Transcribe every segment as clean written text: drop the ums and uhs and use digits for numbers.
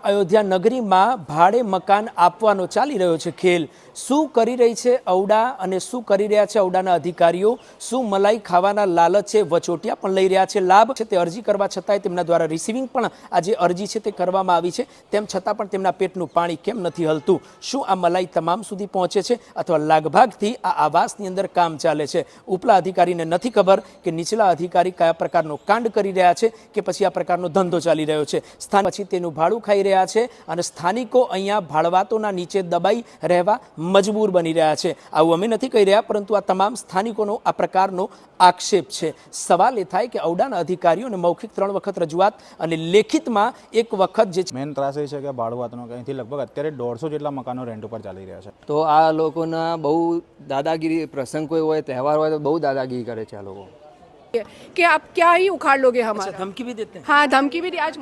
अयोध्या नगरी में भाड़े मकान आपवानो चाली रह्यो छे खेल। શું કરી રહી છે ઔડા અને શું કરી રહ્યા છે ઔડાના અધિકારીઓ? શું મલાઈ ખાવાના લાલચે વચોટિયા પણ લઈ રહ્યા છે લાભ છે તે અરજી કરવા છતાંય તેમના દ્વારા રિસીવિંગ પણ આ જે અરજી છે તે કરવામાં આવી છે, તેમ છતાં પણ તેમના પેટનું પાણી કેમ નથી હલતું? શું આ મલાઈ તમામ સુધી પહોંચે છે અથવા લાગભાગથી આ આવાસની અંદર કામ ચાલે છે? ઉપલા અધિકારીને નથી ખબર કે નીચલા અધિકારી કયા પ્રકારનો કાંડ કરી રહ્યા છે કે પછી આ પ્રકારનો ધંધો ચાલી રહ્યો છે? સ્થાન પછી તેનું ભાડું ખાઈ રહ્યા છે અને સ્થાનિકો અહીંયા ભાડવાતોના નીચે દબાઈ રહેવા મજબૂર બની રહ્યા છે। આવું અમે નથી કહી રહ્યા, પરંતુ આ તમામ સ્થાનિકોનો આ પ્રકારનો આક્ષેપ છે। સવાલ એ થાય કે ઔડાના અધિકારીઓને મૌખિક 3 વખત રજૂઆત અને લેખિતમાં એક વખત જે મેન ત્રાસ એ છે કે ભાડુઆતનો કંઈથી લગભગ અત્યારે 150 જેટલા મકાનો રેન્ટ ઉપર ચાલી રહ્યા છે। તો આ લોકોના બહુ દાદાગીરી, પ્રસંગ કોઈ હોય, તહેવાર હોય તો બહુ दादागिरी करे છે આ લોકો कि आप क्या ही उखाड़ लोगे हमारा। धमकी भी देते हैं? हाँ, धमकी भी दी। आज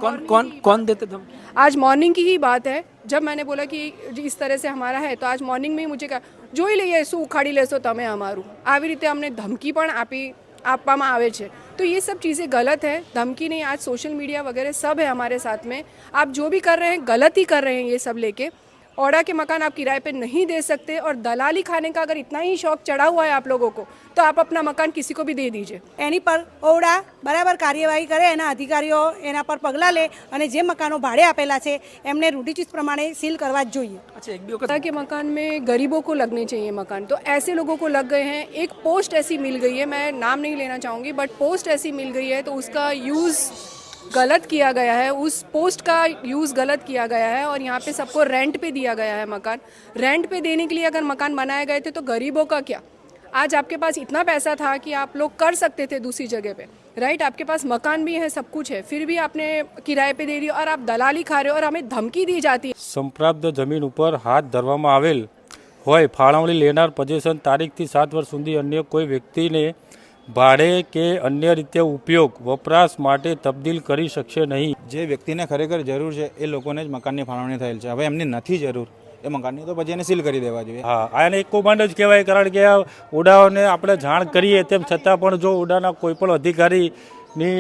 कौन देते धमकी? आज मॉर्निंग की ही बात है, जब मैंने बोला कि इस तरह से हमारा है, तो आज मॉर्निंग में ही मुझे कहा જોઈ લઈએ શું ઉખાડી લેશો તમે અમારું, આવી રીતે અમને ધમકી પણ આપવામાં આવે છે। तो ये सब चीज़ें गलत है। धमकी नहीं, आज सोशल मीडिया वगैरह सब है हमारे साथ में। आप जो भी कर रहे हैं गलत ही कर रहे हैं। ये सब लेके औड़ा के मकान आप किराए पे नहीं दे सकते, और दलाली खाने का अगर इतना ही शौक चढ़ा हुआ है आप लोगों को, तो आप अपना मकान किसी को भी दे दीजिए। एनी पर औड़ा बराबर कार्यवाही करे, एना अधिकारीओ एना पर पगला ले અને જે મકાનો ભાડે આપેલા છે એમને રૂઢિચુસ્ત પ્રમાણે સીલ કરવા જ જોઈએ। अच्छा, एक भी वक्त के मकान में गरीबों को लगने चाहिए मकान, तो ऐसे लोगों को लग गए हैं। एक पोस्ट ऐसी मिल गई है, मैं नाम नहीं लेना चाहूँगी, बट पोस्ट ऐसी मिल गई है, तो उसका यूज़ गलत किया गया है, उस पोस्ट का यूज़ गलत किया गया है, और यहाँ पे सबको रेंट पे दिया गया है मकान। रेंट पे देने के लिए अगर मकान बनाए गए थे तो गरीबों का क्या? आज आपके पास इतना पैसा था कि आप लोग कर सकते थे दूसरी जगह पे, राइट? आपके पास मकान भी है, सब कुछ है, फिर भी आपने किराए पे दे दिया और आप दलाली खा रहे हो और हमें धमकी दी जाती है। संप्राप्त जमीन पर हाथ धरवामां आवेल होय फाळवणी लेनार पोजेशन तारीखથી 7 વર્ષ સુધી अन्य कोई व्यक्तिने ભાડે કે અન્ય રીતે ઉપયોગ વપરાશ માટે તબદીલ કરી શકશે નહીં। જે વ્યક્તિને ખરેખર જરૂર છે એ લોકોને જ મકાનની ફાળવણી થયેલ છે। હવે એમને નથી જરૂર એ મકાનની, તો પછી એને સીલ કરી દેવા જોઈએ। હા, આને એક કૌભાંડ જ કહેવાય, કારણ કે આ ઉડાઓને આપણે જાણ કરીએ તેમ છતાં પણ જો ઉડાના કોઈ પણ અધિકારીની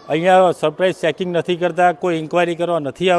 અહીંયા સરપ્રાઇઝ ચેકિંગ નથી કરતા, કોઈ ઇન્ક્વાયરી કરવા નથી આવતા।